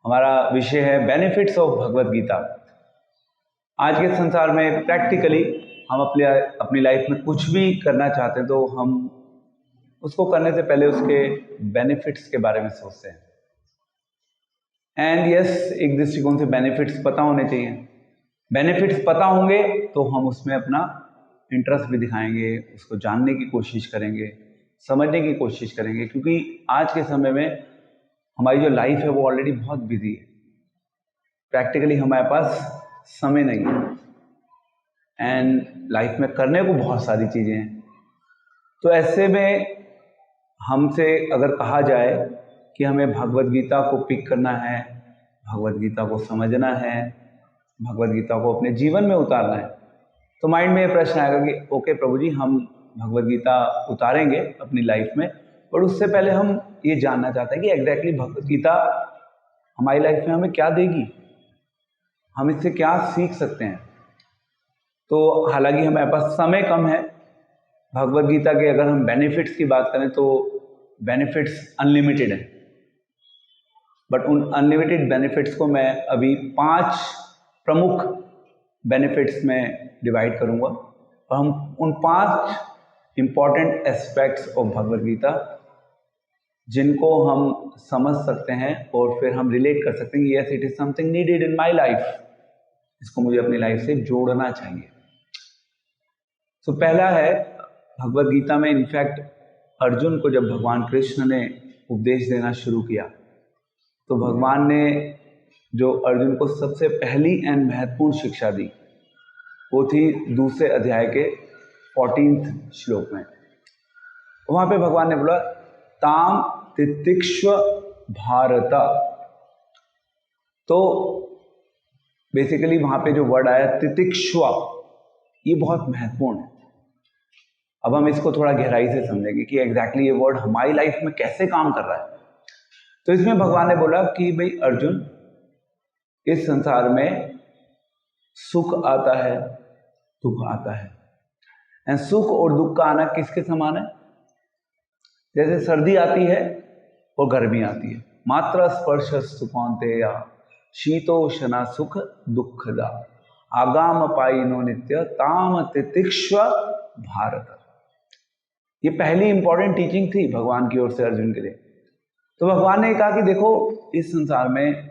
हमारा विषय है बेनिफिट्स ऑफ भगवत गीता। आज के संसार में प्रैक्टिकली हम अपनी लाइफ में कुछ भी करना चाहते हैं तो हम उसको करने से पहले उसके बेनिफिट्स के बारे में सोचते हैं। एंड यस, एक दृष्टिकोण से बेनिफिट्स पता होने चाहिए। बेनिफिट्स पता होंगे तो हम उसमें अपना इंटरेस्ट भी दिखाएंगे, उसको जानने की कोशिश करेंगे, समझने की कोशिश करेंगे, क्योंकि आज के समय में हमारी जो लाइफ है वो ऑलरेडी बहुत बिजी है। प्रैक्टिकली हमारे पास समय नहीं है एंड लाइफ में करने को बहुत सारी चीज़ें हैं। तो ऐसे में हमसे अगर कहा जाए कि हमें भगवत गीता को पिक करना है, भगवत गीता को समझना है, भगवत गीता को अपने जीवन में उतारना है, तो माइंड में ये प्रश्न आएगा कि ओके प्रभु जी, हम भगवत गीता उतारेंगे अपनी लाइफ में, पर उससे पहले हम ये जानना चाहते हैं कि एग्जैक्टली भगवत गीता हमारी लाइफ में हमें क्या देगी, हम इससे क्या सीख सकते हैं। तो हालांकि हमारे पास समय कम है, भगवत गीता के अगर हम बेनिफिट्स की बात करें तो बेनिफिट्स अनलिमिटेड हैं, बट उन अनलिमिटेड बेनिफिट्स को मैं अभी 5 प्रमुख बेनिफिट्स में डिवाइड करूंगा और हम उन 5 important aspects of Bhagavad Gita जिनको हम समझ सकते हैं और फिर हम रिलेट कर सकते हैं कि yes, it is something needed in my life, इसको मुझे अपनी लाइफ से जोड़ना चाहिए। तो पहला है, भगवत गीता में इनफैक्ट अर्जुन को जब भगवान कृष्ण ने उपदेश देना शुरू किया तो भगवान ने जो अर्जुन को सबसे पहली एंड महत्वपूर्ण शिक्षा दी वो थी दूसरे अध्याय के 14th श्लोक में। वहां पे भगवान ने बोला ताम तितिक्ष्व भारत। तो बेसिकली वहां पे जो वर्ड आया तितिक्ष्वा, ये बहुत महत्वपूर्ण है। अब हम इसको थोड़ा गहराई से समझेंगे कि एग्जैक्टली ये वर्ड हमारी लाइफ में कैसे काम कर रहा है। तो इसमें भगवान ने बोला कि भाई अर्जुन, इस संसार में सुख आता है, दुख आता है, एंड सुख और दुख का आना किसके समान है? जैसे सर्दी आती है और गर्मी आती है। मात्र स्पर्श सुकौन्तेय शीतोष्ण सुख दुखदा आगाम पाइनो नित्य ताम तितिक्ष्व भारत। ये पहली इंपॉर्टेंट टीचिंग थी भगवान की ओर से अर्जुन के लिए। तो भगवान ने कहा कि देखो, इस संसार में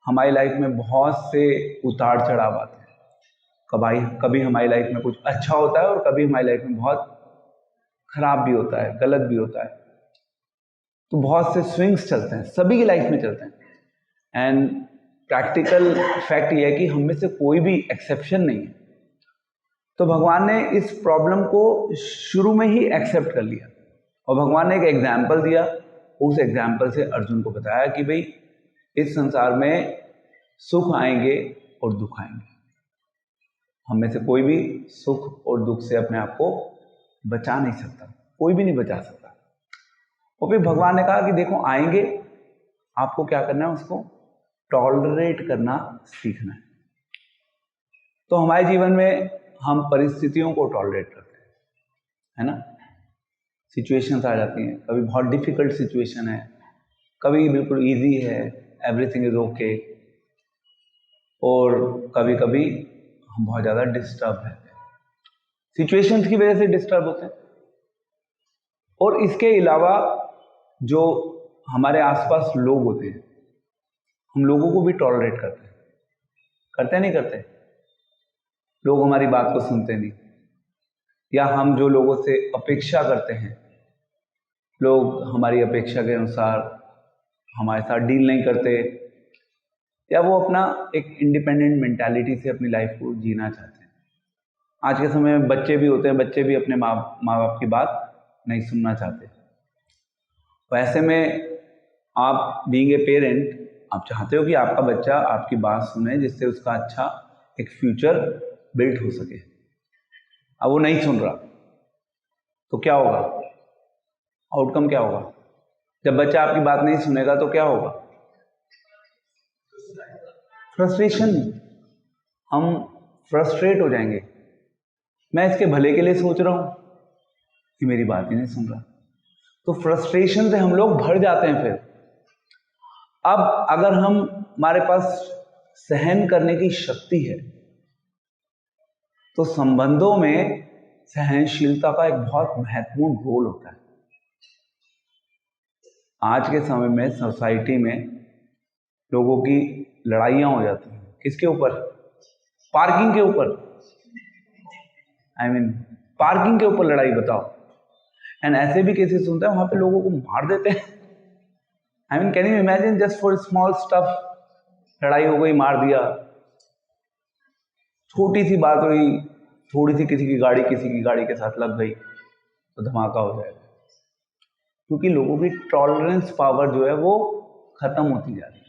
हमारी लाइफ में बहुत से उतार चढ़ाव आते हैं। कभी हमारी लाइफ में कुछ अच्छा होता है और कभी हमारी लाइफ में बहुत खराब भी होता है, गलत भी होता है। तो बहुत से स्विंग्स चलते हैं, सभी की लाइफ में चलते हैं एंड प्रैक्टिकल फैक्ट ये है कि हम में से कोई भी एक्सेप्शन नहीं है। तो भगवान ने इस प्रॉब्लम को शुरू में ही एक्सेप्ट कर लिया और भगवान ने एक एग्जाम्पल दिया। उस एग्जाम्पल से अर्जुन को बताया कि भाई इस संसार में सुख आएंगे और दुख आएंगे, हम में से कोई भी सुख और दुख से अपने आप को बचा नहीं सकता, कोई भी नहीं बचा सकता। और फिर भगवान ने कहा कि देखो आएंगे, आपको क्या करना है, उसको टॉलरेट करना सीखना है। तो हमारे जीवन में हम परिस्थितियों को टॉलरेट करते हैं, है ना। सिचुएशंस आ जाती हैं, कभी बहुत डिफिकल्ट सिचुएशन है, कभी बिल्कुल इजी है, एवरीथिंग इज ओके, और कभी कभी हम बहुत ज़्यादा डिस्टर्ब रहते हैं, सिचुएशंस की वजह से डिस्टर्ब होते हैं। और इसके अलावा जो हमारे आसपास लोग होते हैं, हम लोगों को भी टॉलरेट करते हैं, नहीं करते? लोग हमारी बात को सुनते नहीं, या हम जो लोगों से अपेक्षा करते हैं, लोग हमारी अपेक्षा के अनुसार हमारे साथ डील नहीं करते, या वो अपना एक इंडिपेंडेंट मेंटालिटी से अपनी लाइफ को जीना चाहते हैं। आज के समय में बच्चे भी होते हैं, बच्चे भी अपने माँ बाप की बात नहीं सुनना चाहते। तो ऐसे में आप बीइंग ए पेरेंट, आप चाहते हो कि आपका बच्चा आपकी बात सुने, जिससे उसका अच्छा एक फ्यूचर बिल्ड हो सके। अब वो नहीं सुन रहा तो क्या होगा, आउटकम क्या होगा? जब बच्चा आपकी बात नहीं सुनेगा तो क्या होगा? फ्रस्ट्रेशन, हम फ्रस्ट्रेट हो जाएंगे। मैं इसके भले के लिए सोच रहा हूं कि मेरी बात ही नहीं सुन रहा। तो फ्रस्ट्रेशन से हम लोग भर जाते हैं फिर, अब अगर हमारे पास सहन करने की शक्ति है तो संबंधों में सहनशीलता का एक बहुत महत्वपूर्ण रोल होता है। आज के समय में सोसाइटी में लोगों की लड़ाइयां हो जाती हैं, किसके ऊपर? पार्किंग के ऊपर। पार्किंग के ऊपर लड़ाई, बताओ। एंड ऐसे भी केसेस सुनते हैं वहां पे लोगों को मार देते हैं। Can you imagine, just for small stuff लड़ाई हो गई, मार दिया। छोटी सी बात हुई, थोड़ी सी किसी की गाड़ी के साथ लग गई तो धमाका हो जाएगा, क्योंकि लोगों की टॉलरेंस पावर जो है वो खत्म होती जा रही है,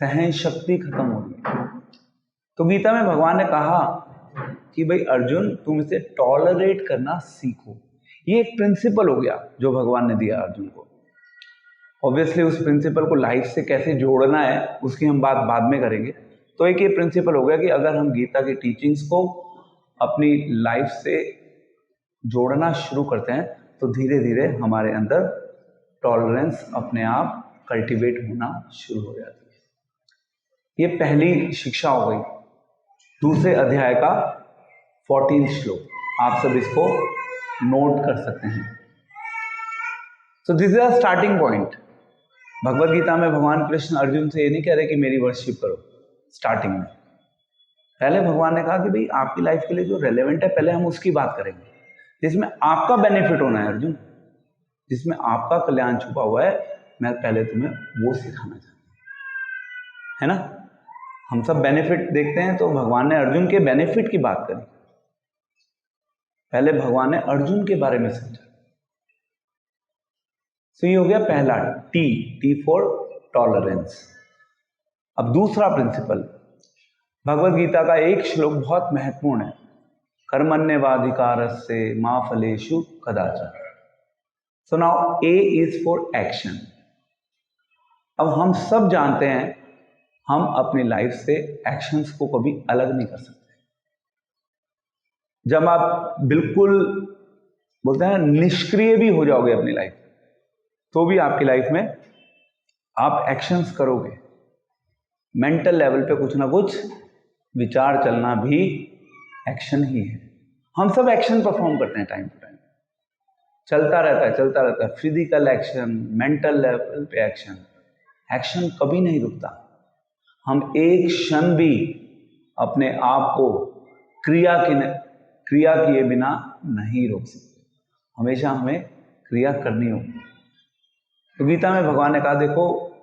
सहन शक्ति खत्म हो रही है। तो गीता में भगवान ने कहा कि भाई अर्जुन, तुम इसे टॉलरेट करना सीखो। ये एक प्रिंसिपल हो गया जो भगवान ने दिया अर्जुन को। ऑब्वियसली उस प्रिंसिपल को लाइफ से कैसे जोड़ना है उसकी हम बात बाद में करेंगे। तो एक ये प्रिंसिपल हो गया कि अगर हम गीता की टीचिंग्स को अपनी लाइफ से जोड़ना शुरू करते हैं तो धीरे धीरे हमारे अंदर टॉलरेंस अपने आप कल्टीवेट होना शुरू हो जाती है। ये पहली शिक्षा हो गई। दूसरे अध्याय का 14 श्लोक, आप सब इसको नोट कर सकते हैं। So this is a starting point. Bhagavad Gita में भगवान कृष्ण अर्जुन से ये नहीं कह रहे कि मेरी वर्शिप करो स्टार्टिंग में। पहले भगवान ने कहा कि भाई आपकी लाइफ के लिए जो रेलेवेंट है पहले हम उसकी बात करेंगे, जिसमें आपका बेनिफिट होना है अर्जुन, जिसमें आपका कल्याण छुपा हुआ है, मैं पहले तुम्हें वो सिखाना चाहता हूं, है ना। हम सब बेनिफिट देखते हैं, तो भगवान ने अर्जुन के बेनिफिट की बात करी। पहले भगवान ने अर्जुन के बारे में सोचा। तो ये हो गया पहला टी फॉर टॉलरेंस। अब दूसरा प्रिंसिपल, भगवद गीता का एक श्लोक बहुत महत्वपूर्ण है, कर्मण्येवाधिकारस्ते मा फलेषु कदाचन। So now A is for action. अब हम सब जानते हैं हम अपनी लाइफ से एक्शंस को कभी अलग नहीं कर सकते। जब आप बिल्कुल बोलते हैं निष्क्रिय भी हो जाओगे अपनी लाइफ, तो भी आपकी लाइफ में आप एक्शंस करोगे। मेंटल लेवल पे कुछ ना कुछ विचार चलना भी एक्शन ही है। हम सब एक्शन परफॉर्म करते हैं टाइम टू टाइम, चलता रहता है। फिजिकल एक्शन, मेंटल लेवल पे एक्शन, एक्शन कभी नहीं रुकता। हम एक क्षण भी अपने आप को क्रिया किए बिना नहीं रोक सकते। हमेशा हमें क्रिया करनी होगी। तो गीता में भगवान ने कहा, देखो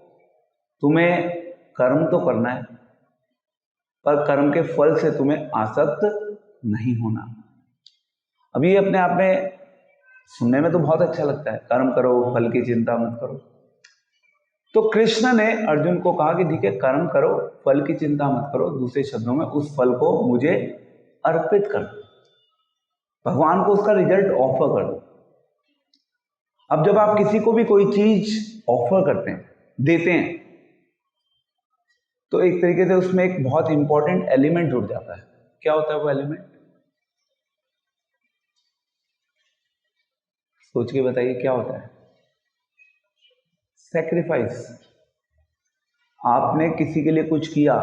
तुम्हें कर्म तो करना है, पर कर्म के फल से तुम्हें आसक्त नहीं होना। अभी अपने आप में सुनने में तो बहुत अच्छा लगता है, कर्म करो फल की चिंता मत करो। तो कृष्ण ने अर्जुन को कहा कि ठीक है, कर्म करो फल की चिंता मत करो, दूसरे शब्दों में उस फल को मुझे अर्पित कर दो, भगवान को उसका रिजल्ट ऑफर कर दो। अब जब आप किसी को भी कोई चीज ऑफर करते हैं, देते हैं, तो एक तरीके से उसमें एक बहुत इंपॉर्टेंट एलिमेंट जुड़ जाता है। क्या होता है वो एलिमेंट? सोच के बताइए क्या होता है? सैक्रिफाइस। आपने किसी के लिए कुछ किया,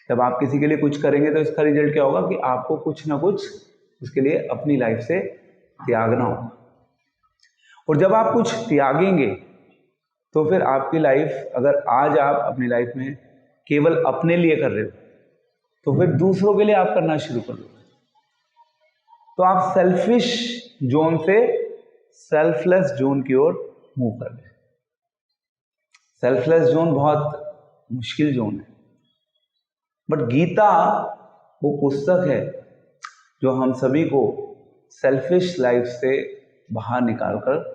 जब आप किसी के लिए कुछ करेंगे तो इसका रिजल्ट क्या होगा कि आपको कुछ ना कुछ उसके लिए अपनी लाइफ से त्यागना होगा। और जब आप कुछ त्यागेंगे तो फिर आपकी लाइफ, अगर आज आप अपनी लाइफ में केवल अपने लिए कर रहे हो, तो फिर दूसरों के लिए आप करना शुरू कर दो, तो आप सेल्फिश जोन से सेल्फलेस जोन की ओर मूव कर रहे हैं। सेल्फलेस जोन बहुत मुश्किल जोन है, बट गीता वो पुस्तक है जो हम सभी को सेल्फिश लाइफ से बाहर निकालकर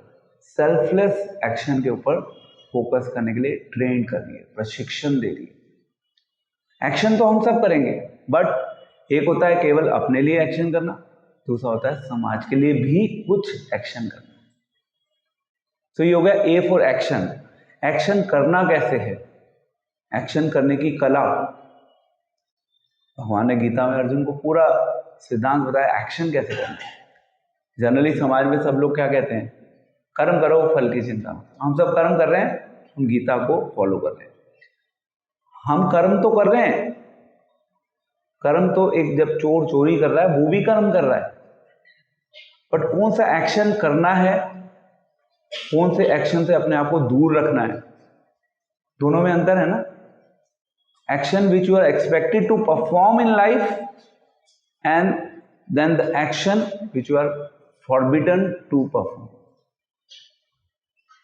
सेल्फलेस एक्शन के ऊपर फोकस करने के लिए ट्रेन कर रही है, प्रशिक्षण दे रही है। एक्शन तो हम सब करेंगे, बट एक होता है केवल अपने लिए एक्शन करना, दूसरा होता है समाज के लिए भी कुछ एक्शन करना। तो ये हो गया ए फॉर एक्शन। एक्शन करना कैसे है, एक्शन करने की कला। भगवान ने गीता में अर्जुन को पूरा सिद्धांत बताया एक्शन कैसे करना है। जनरली समाज में सब लोग क्या कहते हैं? कर्म करो फल की चिंता मत। हम सब कर्म कर रहे हैं, हम गीता को फॉलो कर रहे हैं। हम कर्म तो कर रहे हैं, कर्म तो एक जब चोर चोरी कर रहा है वो भी कर्म कर रहा है, बट कौन सा एक्शन करना है, कौन से एक्शन से अपने आप को दूर रखना है, दोनों में अंतर है ना। Action which you are expected to perform in life and then the action which you are forbidden to perform,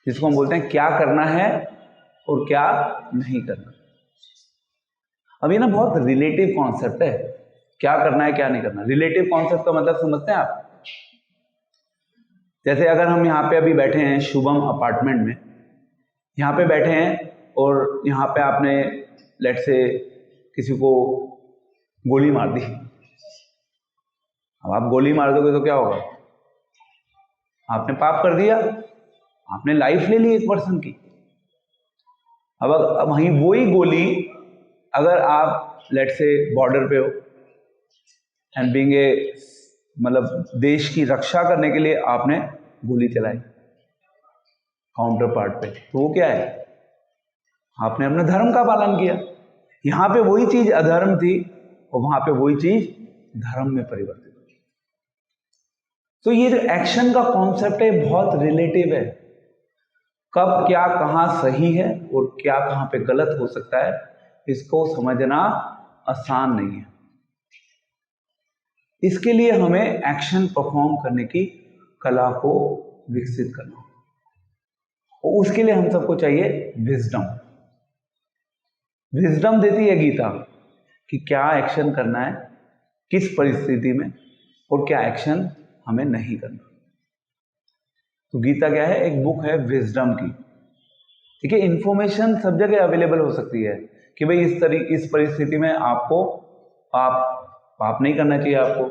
जिसको हम बोलते हैं क्या करना है और क्या नहीं करना। अब ये ना बहुत रिलेटिव कॉन्सेप्ट है, क्या करना है क्या नहीं करना। रिलेटिव कॉन्सेप्ट का मतलब समझते हैं आप? जैसे अगर हम यहाँ पे अभी बैठे हैं शुभम अपार्टमेंट में, यहाँ पे बैठे हैं और यहाँ पे आपने लेट से किसी को गोली मार दी। अब आप गोली मार दोगे तो क्या होगा? आपने पाप कर दिया, आपने लाइफ ले ली एक पर्सन की। अब वहीं वही गोली अगर आप लेट से बॉर्डर पे हो एंड बीइंग ए मतलब देश की रक्षा करने के लिए आपने गोली चलाई काउंटर पार्ट पे, तो वो क्या है? आपने अपने धर्म का पालन किया। यहां पे वही चीज अधर्म थी और वहां पे वही चीज धर्म में परिवर्तित हुई। तो ये जो एक्शन का कॉन्सेप्ट है बहुत रिलेटिव है। कब क्या कहां सही है और क्या कहां पे गलत हो सकता है, इसको समझना आसान नहीं है। इसके लिए हमें एक्शन परफॉर्म करने की कला को विकसित करना और उसके लिए हम सबको चाहिए विजडम। विजडम देती है गीता कि क्या एक्शन करना है किस परिस्थिति में और क्या एक्शन हमें नहीं करना। तो गीता क्या है? एक बुक है विजडम की। ठीक है, इंफॉर्मेशन सब जगह अवेलेबल हो सकती है कि भाई इस परिस्थिति में आपको पाप नहीं करना चाहिए आपको,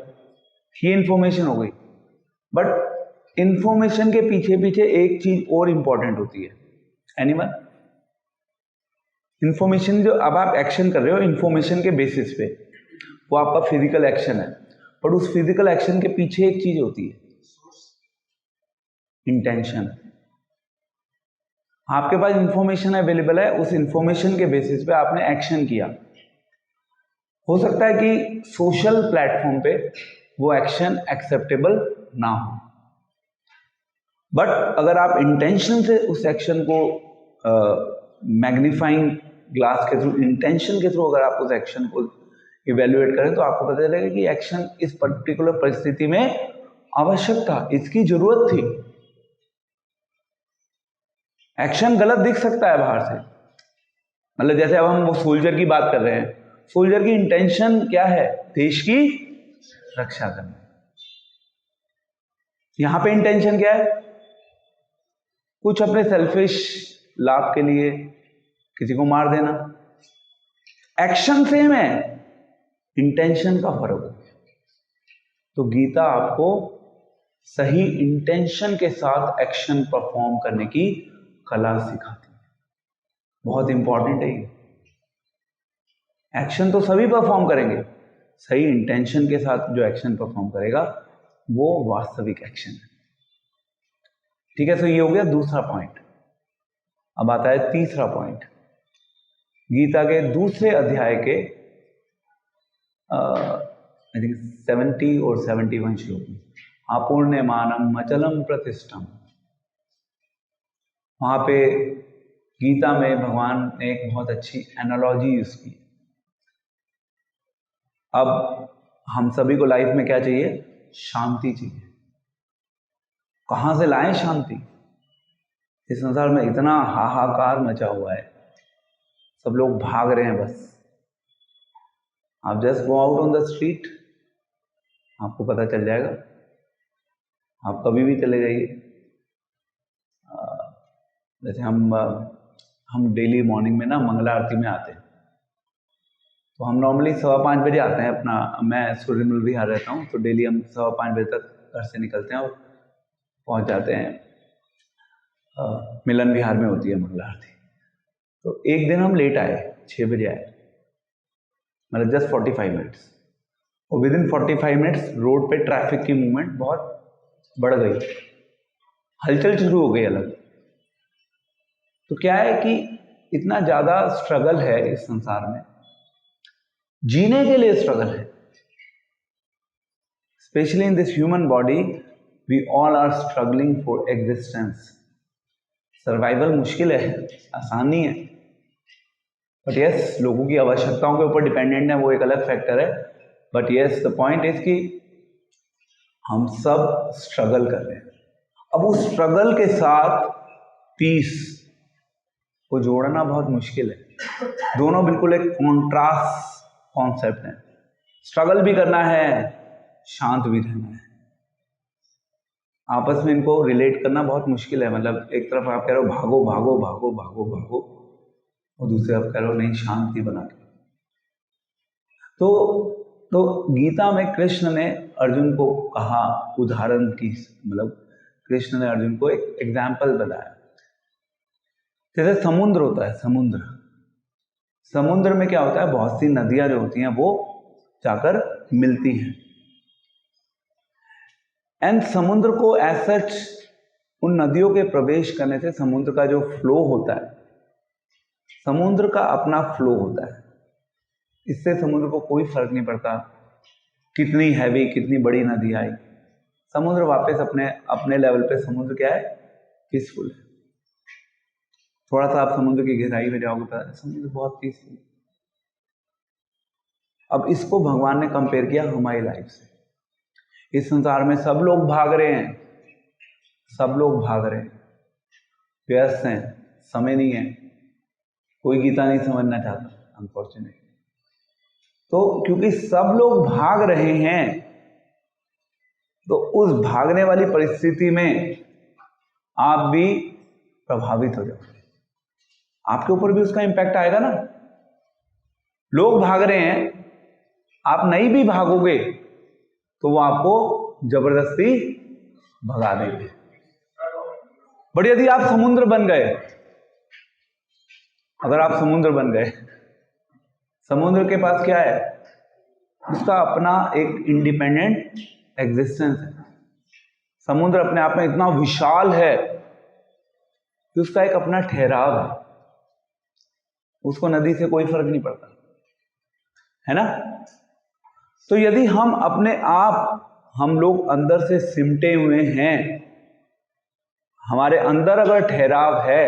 ये इंफॉर्मेशन हो गई। बट इंफॉर्मेशन के पीछे पीछे एक चीज और इंपॉर्टेंट होती है। एनिमल इंफॉर्मेशन जो अब आप एक्शन कर रहे हो इंफॉर्मेशन के बेसिस पे, वो आपका फिजिकल एक्शन है, बट उस फिजिकल एक्शन के पीछे एक चीज होती है, इंटेंशन। आपके पास इंफॉर्मेशन अवेलेबल है, उस इंफॉर्मेशन के बेसिस पे आपने एक्शन किया। हो सकता है कि सोशल प्लेटफॉर्म पे वो एक्शन एक्सेप्टेबल ना हो, बट अगर आप इंटेंशन से उस एक्शन को मैग्नीफाइंग ग्लास के थ्रू, इंटेंशन के थ्रू अगर आप उस एक्शन को इवेल्युएट करें तो आपको पता चलेगा कि एक्शन इस पर्टिकुलर परिस्थिति में आवश्यक था, इसकी जरूरत थी। एक्शन गलत दिख सकता है बाहर से, मतलब जैसे अब हम वो सोल्जर की बात कर रहे हैं, सोल्जर की इंटेंशन क्या है? देश की रक्षा करना। यहां पे इंटेंशन क्या है? कुछ अपने सेल्फिश लाभ के लिए किसी को मार देना। एक्शन सेम है, इंटेंशन का फर्क है। तो गीता आपको सही इंटेंशन के साथ एक्शन परफॉर्म करने की कला सिखाती है। बहुत इंपॉर्टेंट है ये। एक्शन तो सभी परफॉर्म करेंगे, सही इंटेंशन के साथ जो एक्शन परफॉर्म करेगा वो वास्तविक एक्शन है। ठीक है, तो ये हो गया दूसरा पॉइंट। अब आता है तीसरा पॉइंट। गीता के दूसरे अध्याय के आई थिंक 70 और 71 श्लोक में, अपूर्ण्यमानम अचलम प्रतिष्ठम, वहां पे गीता में भगवान ने एक बहुत अच्छी एनालॉजी यूज की। अब हम सभी को लाइफ में क्या चाहिए? शांति चाहिए। कहां से लाएं शांति? इस संसार में इतना हाहाकार मचा हुआ है, सब लोग भाग रहे हैं बस। आप just go out on the street, आपको पता चल जाएगा। आप कभी भी चले जाइए। जैसे हम डेली मॉर्निंग में ना मंगला आरती में आते हैं, तो हम नॉर्मली 5:15 बजे आते हैं। अपना मैं सूर्यमल विहार रहता हूँ, तो डेली हम 5:15 बजे तक घर से निकलते हैं और पहुँच जाते हैं। मिलन विहार में होती है मंगला आरती। तो एक दिन हम लेट आए, 6 बजे आए, मतलब जस्ट 45 मिनट्स, और विद इन 45 मिनट्स रोड पे ट्रैफिक की मूवमेंट बहुत बढ़ गई, हलचल शुरू हो गई अलग। तो क्या है कि इतना ज्यादा स्ट्रगल है इस संसार में, जीने के लिए स्ट्रगल है। Specially in this human body we all are struggling for existence. Survival मुश्किल है, आसान नहीं है, बट यस लोगों की आवश्यकताओं के ऊपर डिपेंडेंट है, वो एक अलग फैक्टर है। But yes the point is कि हम सब स्ट्रगल कर रहे हैं। अब उस स्ट्रगल के साथ पीस को जोड़ना बहुत मुश्किल है। दोनों बिल्कुल एक कॉन्ट्रास्ट कॉन्सेप्ट है। स्ट्रगल भी करना है, शांत भी रहना है। आपस में इनको रिलेट करना बहुत मुश्किल है। मतलब एक तरफ आप कह रहे हो भागो भागो भागो भागो भागो, और दूसरे आप कह रहे हो नहीं शांति बना के। तो गीता में कृष्ण ने अर्जुन को कहा, उदाहरण की, मतलब कृष्ण ने अर्जुन को एक एग्जाम्पल बताया। जैसे समुद्र होता है, समुद्र में क्या होता है, बहुत सी नदियां जो होती हैं वो जाकर मिलती हैं, एंड समुद्र को एज सच उन नदियों के प्रवेश करने से समुद्र का जो फ्लो होता है, समुद्र का अपना फ्लो होता है, इससे समुद्र को कोई फर्क नहीं पड़ता कितनी हैवी कितनी बड़ी नदी आई, समुद्र वापस अपने लेवल पे समुद्र क्या है, पीसफुल है। थोड़ा सा आप समुद्र की गहराई में जाओगे पता है समुद्र बहुत पीसफुल। अब इसको भगवान ने कंपेयर किया हमारी लाइफ से। इस संसार में सब लोग भाग रहे हैं, सब लोग भाग रहे हैं, व्यस्त हैं, समय नहीं है, कोई गीता नहीं समझना चाहता अनफॉर्चुनेटली। तो क्योंकि सब लोग भाग रहे हैं, तो उस भागने वाली परिस्थिति में आप भी प्रभावित हो जाओगे, आपके ऊपर भी उसका इंपैक्ट आएगा ना। लोग भाग रहे हैं, आप नहीं भी भागोगे तो वो आपको जबरदस्ती भगा देंगे। बट यदि आप समुद्र बन गए, अगर आप समुद्र बन गए, समुद्र के पास क्या है, उसका अपना एक इंडिपेंडेंट एग्जिस्टेंस है। समुद्र अपने आप में इतना विशाल है कि उसका एक अपना ठहराव है, उसको नदी से कोई फर्क नहीं पड़ता, है ना। तो यदि हम अपने आप, हम लोग अंदर से सिमटे हुए हैं, हमारे अंदर अगर ठहराव है,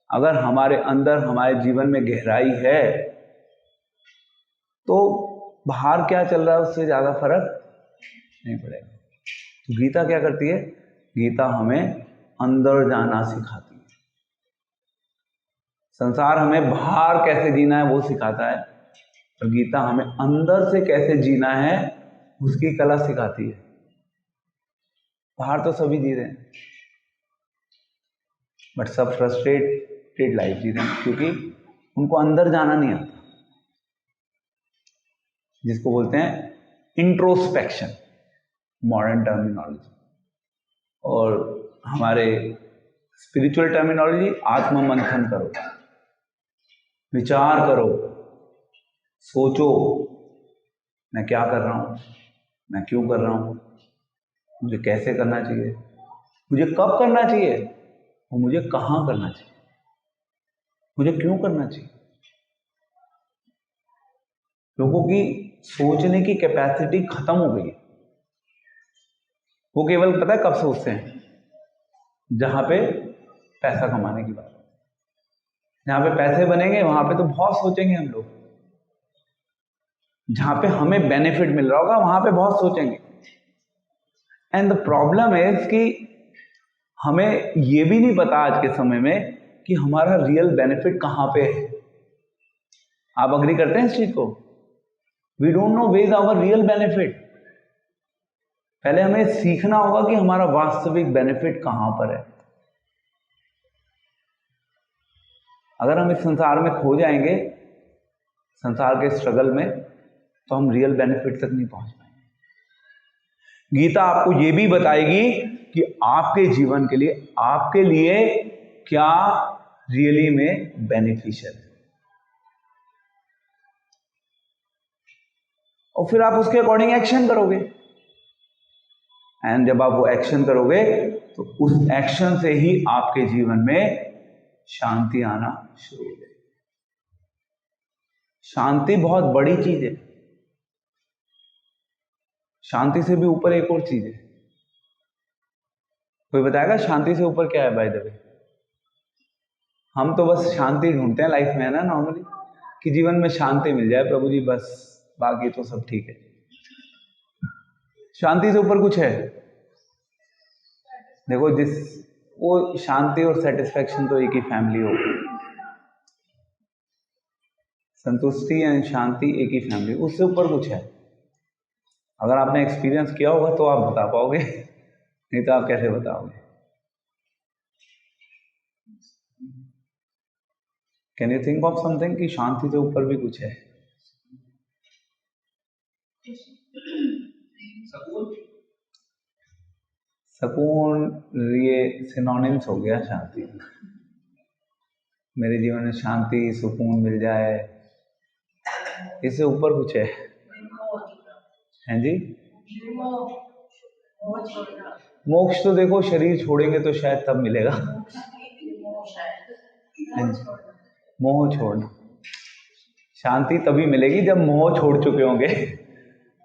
अगर हमारे अंदर हमारे जीवन में गहराई है, तो बाहर क्या चल रहा है उससे ज्यादा फर्क नहीं पड़ेगा। तो गीता क्या करती है, गीता हमें अंदर जाना सिखाती है। संसार हमें बाहर कैसे जीना है वो सिखाता है, और गीता हमें अंदर से कैसे जीना है उसकी कला सिखाती है। बाहर तो सभी जी रहे हैं, बट सब फ्रस्ट्रेटेड लाइफ जी रहे हैं क्योंकि उनको अंदर जाना नहीं आता, जिसको बोलते हैं इंट्रोस्पेक्शन, मॉडर्न टर्मिनोलॉजी, और हमारे स्पिरिचुअल टर्मिनोलॉजी आत्म मंथन करो, विचार करो, सोचो मैं क्या कर रहा हूं, मैं क्यों कर रहा हूं, मुझे कैसे करना चाहिए, मुझे कब करना चाहिए, और मुझे कहां करना चाहिए, मुझे क्यों करना चाहिए। लोगों की सोचने की कैपेसिटी खत्म हो गई है। वो केवल पता है कब सोचते हैं, जहां पे पैसा कमाने की बात, जहां पे पैसे बनेंगे वहां पे तो बहुत सोचेंगे हम लोग, जहां पे हमें बेनिफिट मिल रहा होगा वहां पे बहुत सोचेंगे। एंड द प्रॉब्लम इज कि हमें ये भी नहीं पता आज के समय में कि हमारा रियल बेनिफिट कहां पे है। आप अग्री करते हैं इस चीज को? We don't know where is our real benefit. पहले हमें सीखना होगा कि हमारा वास्तविक बेनिफिट कहां पर है। अगर हम इस संसार में खो जाएंगे, संसार के स्ट्रगल में, तो हम रियल बेनिफिट तक नहीं पहुंच पाएंगे। गीता आपको यह भी बताएगी कि आपके जीवन के लिए, आपके लिए क्या रियली में बेनिफिशियल है, और फिर आप उसके अकॉर्डिंग एक्शन करोगे। एंड जब आप वो एक्शन करोगे तो उस एक्शन से ही आपके जीवन में शांति आना शुरू हो जाएगी। शांति बहुत बड़ी चीज है। शांति से भी ऊपर एक और चीज है। कोई बताएगा शांति से ऊपर क्या है? बाय द वे, हम तो बस शांति ढूंढते हैं लाइफ में, है ना, नॉर्मली, कि जीवन में शांति मिल जाए प्रभु जी, बस, बाकी तो सब ठीक है। शांति से ऊपर कुछ है? देखो, वो शांति और सेटिस्फेक्शन तो एक ही फैमिली हो, संतुष्टि एंड शांति एक ही फैमिली, उससे ऊपर कुछ है। अगर आपने एक्सपीरियंस किया होगा तो आप बता पाओगे, नहीं तो आप कैसे बताओगे? Can you think of something कि शांति से ऊपर भी कुछ है? सकून, ये सिनोनिम्स हो गया शांति। मेरे जीवन में शांति सुकून मिल जाए, इससे ऊपर कुछ है? हैं जी? मोक्ष तो देखो शरीर छोड़ेंगे तो शायद तब मिलेगा। मोह छोड़ना, शांति तभी मिलेगी जब मोह छोड़ चुके होंगे।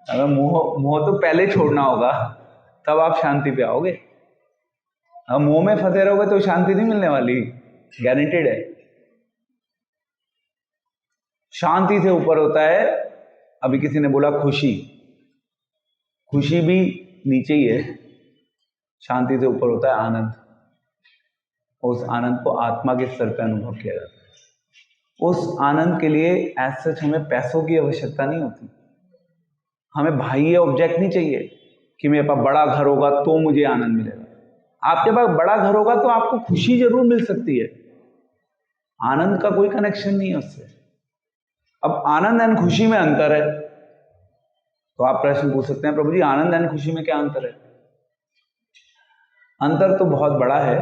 अगर मोह तो पहले छोड़ना होगा, तब आप शांति पे आओगे। अगर मोह में फंसे रहोगे तो शांति नहीं मिलने वाली, गारंटेड है। शांति से ऊपर होता है, अभी किसी ने बोला खुशी, खुशी भी नीचे ही है। शांति से ऊपर होता है आनंद, उस आनंद को आत्मा के स्तर पर अनुभव किया जाता है। उस आनंद के लिए एज सच हमें पैसों की आवश्यकता नहीं होती, हमें बाह्य ऑब्जेक्ट नहीं चाहिए कि मेरे पास बड़ा घर होगा तो मुझे आनंद मिलेगा। आपके पास बड़ा घर होगा तो आपको खुशी जरूर मिल सकती है, आनंद का कोई कनेक्शन नहीं है उससे। अब आनंद एंड खुशी में अंतर है, तो आप प्रश्न पूछ सकते हैं, प्रभु जी आनंद एंड खुशी में क्या अंतर है? अंतर तो बहुत बड़ा है।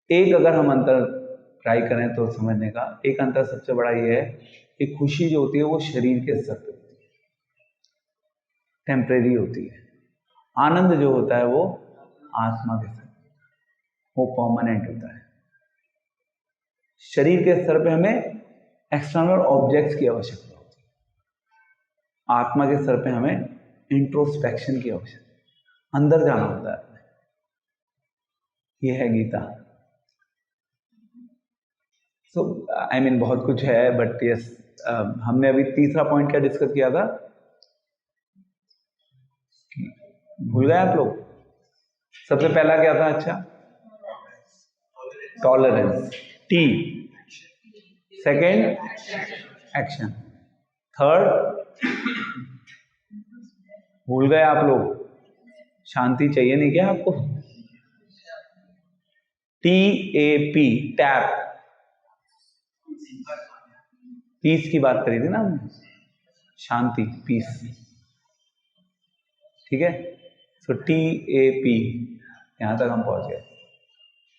एक अगर हम अंतर ट्राई करें तो समझने का, एक अंतर सबसे बड़ा ये है कि खुशी जो होती है वो शरीर के स्तर पर होती है, टेम्परेरी होती है। आनंद जो होता है वो आत्मा के स्तर पर, वो परमानेंट होता है। शरीर के स्तर पे हमें एक्सटर्नल ऑब्जेक्ट्स की आवश्यकता होती है, आत्मा के स्तर पे हमें इंट्रोस्पेक्शन की आवश्यकता, अंदर जाना होता है। ये है गीता। सो आई मीन बहुत कुछ है, बट यस, हमने अभी तीसरा पॉइंट क्या डिस्कस किया था? भूल गए आप लोग? सबसे पहला क्या था? अच्छा, tolerance, T. Second, action. Third, भूल गए आप लोग? शांति चाहिए नहीं क्या आपको? TAP, टैप, पीस की बात करी थी ना हमने, शांति, पीस, ठीक है। सो TAP, यहां तक हम पहुंच गए।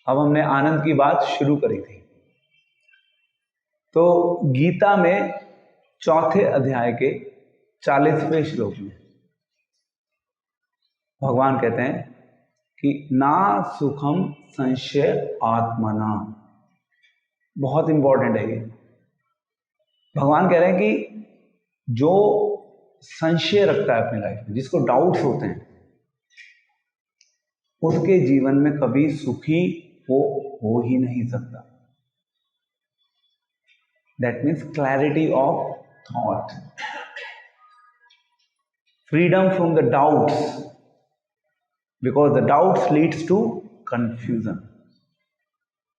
अब हमने आनंद की बात शुरू करी थी। तो गीता में चौथे अध्याय के 40वें श्लोक में भगवान कहते हैं कि ना सुखम संशय आत्मना। बहुत इंपॉर्टेंट है ये। भगवान कह रहे हैं कि जो संशय रखता है अपनी लाइफ में, जिसको डाउट्स होते हैं, उसके जीवन में कभी सुखी हो ही नहीं सकता। That means clarity of thought, freedom from the doubts, because the doubts leads to confusion,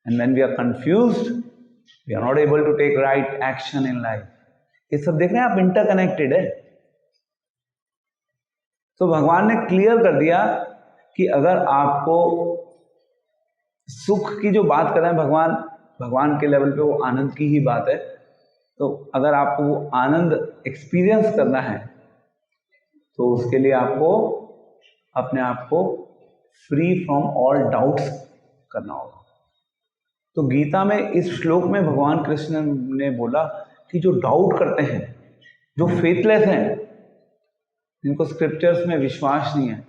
and when we are confused we are not able to take right action in life. ये सब देख रहे हैं आप, इंटरकनेक्टेड है। तो भगवान ने क्लियर कर दिया कि अगर आपको सुख की जो बात कर रहे हैं भगवान के लेवल पे वो आनंद की ही बात है। तो अगर आपको वो आनंद एक्सपीरियंस करना है तो उसके लिए आपको अपने आप को फ्री फ्रॉम ऑल डाउट्स करना होगा। तो गीता में इस श्लोक में भगवान कृष्ण ने बोला कि जो डाउट करते हैं, जो फेथलेस हैं, जिनको स्क्रिप्चर्स में विश्वास नहीं है,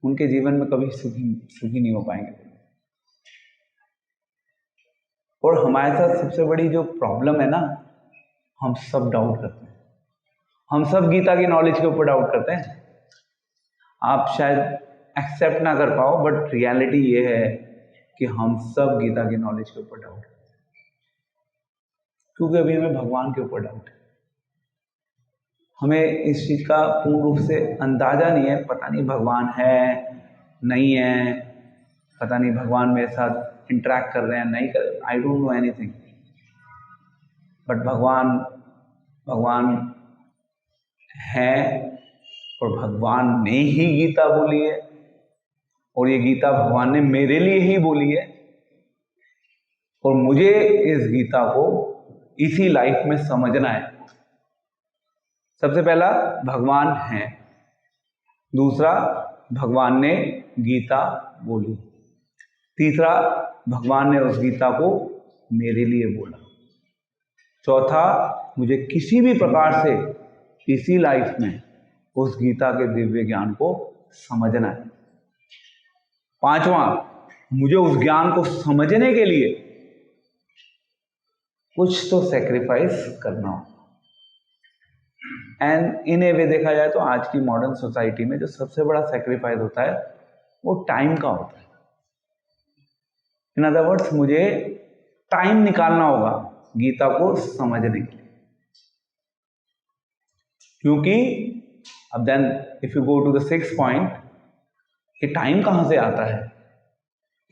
उनके जीवन में कभी सुखी नहीं हो पाएंगे। और हमारे साथ सबसे बड़ी जो प्रॉब्लम है ना, हम सब डाउट करते हैं, हम सब गीता की नॉलेज के ऊपर डाउट करते हैं। आप शायद एक्सेप्ट ना कर पाओ, बट रियलिटी ये है कि हम सब गीता की नॉलेज के ऊपर डाउट करते हैं, क्योंकि अभी हमें भगवान के ऊपर डाउट है। हमें इस चीज का पूर्ण रूप से अंदाजा नहीं है, पता नहीं भगवान है नहीं है, पता नहीं भगवान मेरे साथ इंटरेक्ट कर रहे हैं नहीं कर, I don't know anything, but भगवान है, और भगवान ने ही गीता बोली है, और ये गीता भगवान ने मेरे लिए ही बोली है, और मुझे इस गीता को इसी लाइफ में समझना है। सबसे पहला, भगवान है। दूसरा, भगवान ने गीता बोली। तीसरा, भगवान ने उस गीता को मेरे लिए बोला। चौथा, मुझे किसी भी प्रकार से इसी लाइफ में उस गीता के दिव्य ज्ञान को समझना है। पांचवा, मुझे उस ज्ञान को समझने के लिए कुछ तो सेक्रीफाइस करना हो। एंड इन ए वे देखा जाए तो आज की मॉडर्न सोसाइटी में जो सबसे बड़ा सेक्रीफाइस होता है वो टाइम का होता है। इन अदर वर्ड्स, मुझे टाइम निकालना होगा गीता को समझने के लिए, क्योंकि अब then if you go to the 6th point, ये टाइम कहां से आता है?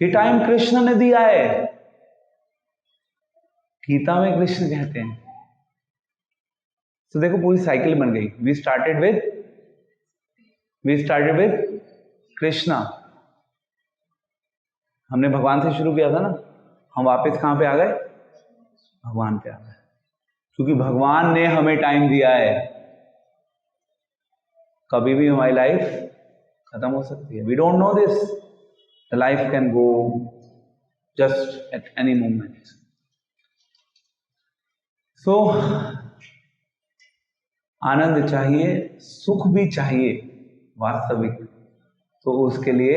ये टाइम कृष्ण ने दिया है। गीता में कृष्ण कहते हैं। तो देखो पूरी साइकिल बन गई। वी स्टार्टेड विद कृष्णा, हमने भगवान से शुरू किया था ना, हम वापस कहां पे आ गए? भगवान पे आ गए, क्योंकि भगवान ने हमें टाइम दिया है। कभी भी हमारी लाइफ खत्म हो सकती है। We don't know this, the life can go just at any moment. So आनंद चाहिए, सुख भी चाहिए वास्तविक, तो उसके लिए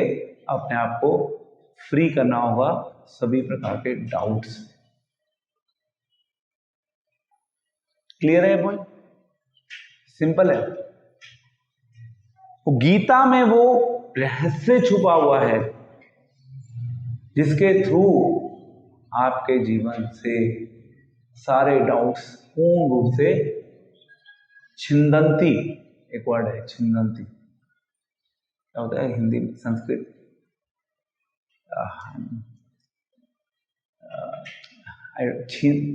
अपने आप को फ्री करना होगा सभी प्रकार के डाउट्स। क्लियर है पॉइंट? सिंपल है। वो गीता में वो रहस्य छुपा हुआ है जिसके थ्रू आपके जीवन से सारे डाउट्स पूर्ण रूप से छिंदंती, एक वर्ड है छिंदंती, क्या होता है हिंदी में, संस्कृत,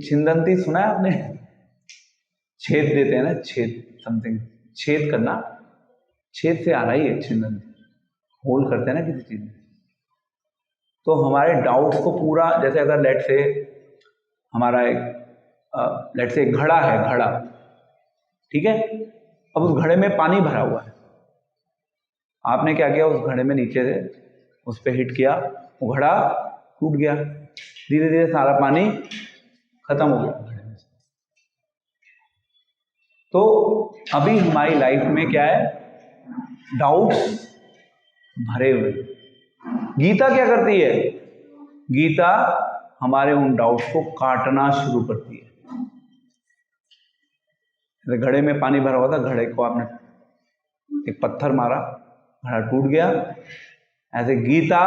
छिंदंती सुना है आपने? छेद देते हैं ना, छेद, समथिंग छेद करना, छेद से आ रहा ही है छिंदंती, होल करते हैं ना किसी चीज में। तो हमारे डाउट्स को पूरा, जैसे अगर लेट से हमारा एक घड़ा है, घड़ा, ठीक है, अब उस घड़े में पानी भरा हुआ है, आपने क्या किया, उस घड़े में नीचे से उस पर हिट किया, वो घड़ा टूट गया, धीरे धीरे सारा पानी खत्म हो गया घड़े में। तो अभी हमारी लाइफ में क्या है? डाउट्स भरे हुए। गीता क्या करती है? गीता हमारे उन डाउट्स को काटना शुरू करती है। घड़े में पानी भरा हुआ था, घड़े को आपने एक पत्थर मारा, घड़ा टूट गया। ऐसे गीता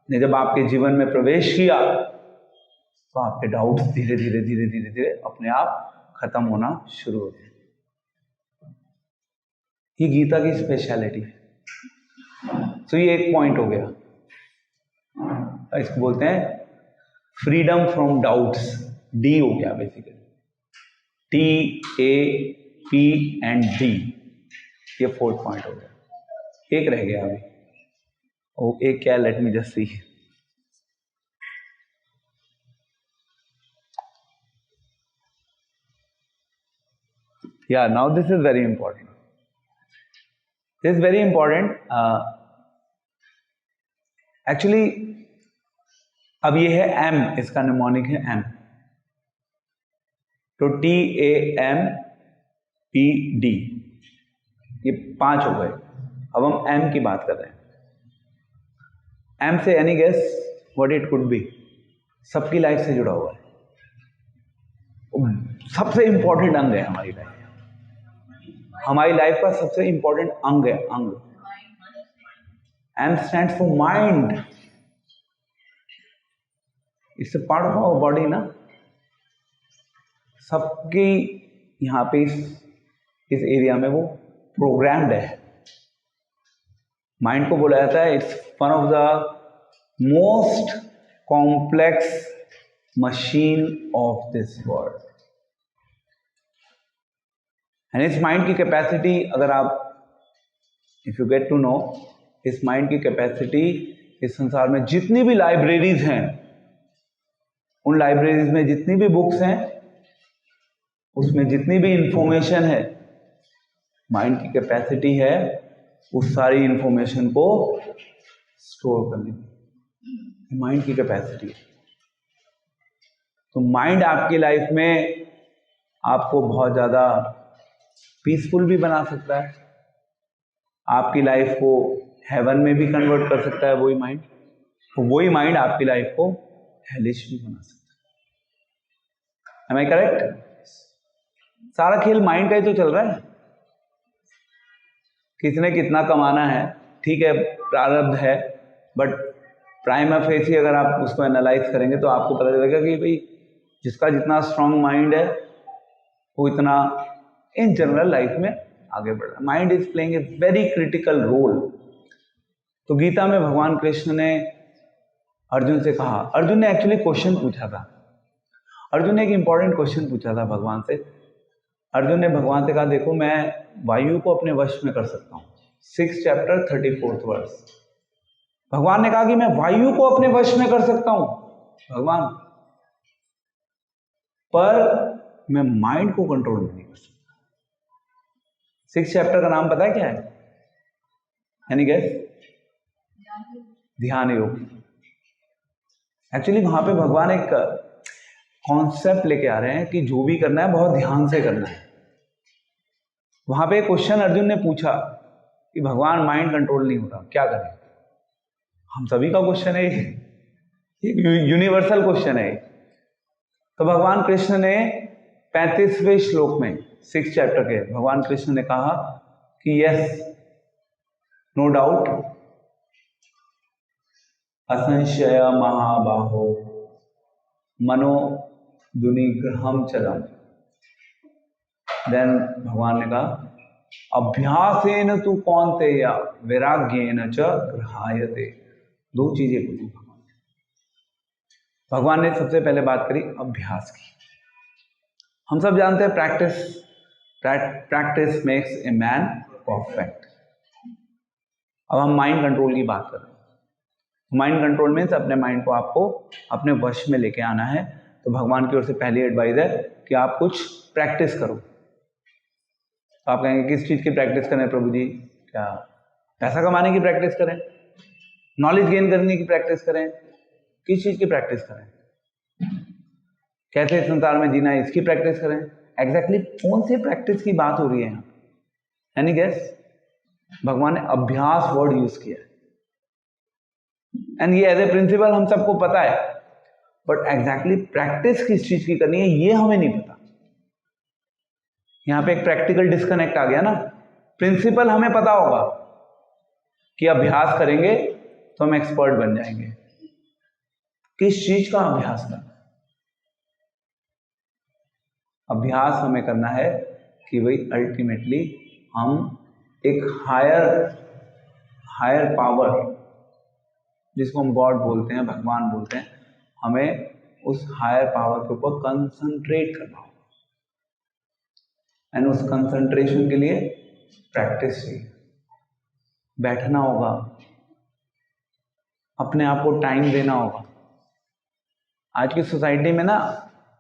ने जब आपके जीवन में प्रवेश किया तो आपके डाउट्स धीरे धीरे धीरे धीरे धीरे अपने आप खत्म होना शुरू हो गए। ये गीता की स्पेशलिटी है। तो ये एक पॉइंट हो गया, इसको बोलते हैं फ्रीडम फ्रॉम डाउट्स, डी हो गया बेसिकली, TAP&D, ये 4th पॉइंट हो गया। एक रह गया अभी, वो एक क्या, let me just see. Yeah, now this is very important. This is very important. Actually, अब ये है M, इसका निमोनिक है M, तो TAMPD, ये 5 हो गए। अब हम M की बात कर रहे हैं। M से any guess what it could be? सबकी लाइफ से जुड़ा हुआ है, सबसे इंपॉर्टेंट अंग है हमारी लाइफ। हमारी लाइफ का सबसे इंपॉर्टेंट अंग है, अंग। M stands for mind. It's a part of our body ना। सबकी यहाँ पे इस एरिया में वो प्रोग्राम्ड है। माइंड को बोला जाता है it's one of the most complex machine of this world. And इस माइंड की कैपेसिटी, अगर आप if you get to know, इस माइंड की कैपेसिटी इस संसार में जितनी भी लाइब्रेरीज हैं, उन लाइब्रेरीज में जितनी भी बुक्स हैं, उसमें जितनी भी इंफॉर्मेशन है, माइंड की कैपेसिटी है उस सारी इंफॉर्मेशन को स्टोर करने की। माइंड की कैपेसिटी है। तो माइंड आपकी लाइफ में आपको बहुत ज्यादा पीसफुल भी बना सकता है, आपकी लाइफ को हेवन में भी कन्वर्ट कर सकता है वही माइंड, तो वही माइंड आपकी लाइफ को हेलिश भी बना सकता है। Am I correct? सारा खेल माइंड का ही तो चल रहा है। किसने कितना कमाना है, ठीक है, प्रारब्ध है, बट प्राइमा फेसी अगर आप उसको एनालाइज करेंगे तो आपको पता चलेगा कि भाई जिसका जितना स्ट्रांग माइंड है वो इतना इन जनरल लाइफ में आगे बढ़ रहा है। Mind is playing a very critical role. तो गीता में भगवान कृष्ण ने अर्जुन से कहा, अर्जुन ने एक्चुअली क्वेश्चन पूछा था, अर्जुन ने एक इंपॉर्टेंट क्वेश्चन पूछा था भगवान से। अर्जुन ने भगवान से कहा, देखो मैं वायु को अपने वश में कर सकता हूँ। 6 चैप्टर 34 वर्स। भगवान ने कहा कि मैं वायु को अपने वश में कर सकता हूं भगवान, पर मैं माइंड को कंट्रोल नहीं कर सकता। 6 चैप्टर का नाम पता है क्या है? Any guess? Dhyana Yoga. Actually वहां पे भगवान एक कॉन्सेप्ट लेके आ रहे हैं कि जो भी करना है बहुत ध्यान से करना है। वहां पे क्वेश्चन अर्जुन ने पूछा कि भगवान माइंड कंट्रोल नहीं हो रहा, क्या करें? हम सभी का क्वेश्चन है, यूनिवर्सल क्वेश्चन है। तो भगवान कृष्ण ने 35वें श्लोक में 6 चैप्टर के भगवान कृष्ण ने कहा कि यस, नो डाउट, असंशय महाबाहो मनो दुनिग्रहम चलम। देन भगवान ने कहा अभ्यासेन तु कौन्तेय वैराग्येन च गृह्यते। 2 चीजें बोली भगवान ने। भगवान ने सबसे पहले बात करी अभ्यास की। हम सब जानते हैं practice makes a man perfect. अब हम माइंड कंट्रोल की बात कर रहे हैं। माइंड कंट्रोल मीन्स अपने माइंड को आपको अपने वश में लेके आना है। तो भगवान की ओर से पहली एडवाइस है कि आप कुछ प्रैक्टिस करो। तो आप कहेंगे किस चीज की प्रैक्टिस करें प्रभु जी? क्या पैसा कमाने की प्रैक्टिस करें, नॉलेज गेन करने की प्रैक्टिस करें, किस चीज की प्रैक्टिस करें, कैसे संसार में जीना है इसकी प्रैक्टिस करें? एग्जैक्टली कौन सी प्रैक्टिस की बात हो रही है यहाँ? Any guess? भगवान ने अभ्यास वर्ड यूज किया है। एंड ये एज ए प्रिंसिपल हम सबको पता है, बट एग्जैक्टली प्रैक्टिस किस चीज की करनी है ये हमें नहीं पता। यहां पे एक प्रैक्टिकल डिस्कनेक्ट आ गया ना। प्रिंसिपल हमें पता होगा कि अभ्यास करेंगे तो हम एक्सपर्ट बन जाएंगे। किस चीज का अभ्यास करना? अभ्यास हमें करना है कि भाई अल्टीमेटली हम एक हायर पावर, जिसको हम गॉड बोलते हैं, भगवान बोलते हैं, हमें उस हायर पावर के ऊपर कंसंट्रेट करना होगा। एंड उस कंसंट्रेशन के लिए प्रैक्टिस चाहिए, बैठना होगा, अपने आप को टाइम देना होगा। आज की सोसाइटी में ना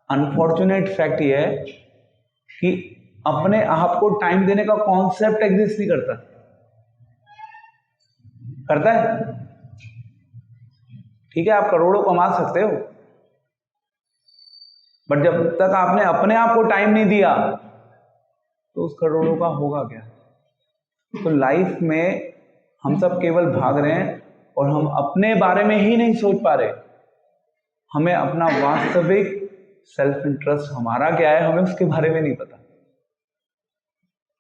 अनफॉर्चुनेट फैक्ट ये है कि अपने आप को टाइम देने का कॉन्सेप्ट एग्जिस्ट नहीं करता। करता है? ठीक है, आप करोड़ों कमा सकते हो, बट जब तक आपने अपने आप को टाइम नहीं दिया तो उस करोड़ों का होगा क्या? तो लाइफ में हम सब केवल भाग रहे हैं और हम अपने बारे में ही नहीं सोच पा रहे। हमें अपना वास्तविक सेल्फ इंटरेस्ट हमारा क्या है हमें उसके बारे में नहीं पता।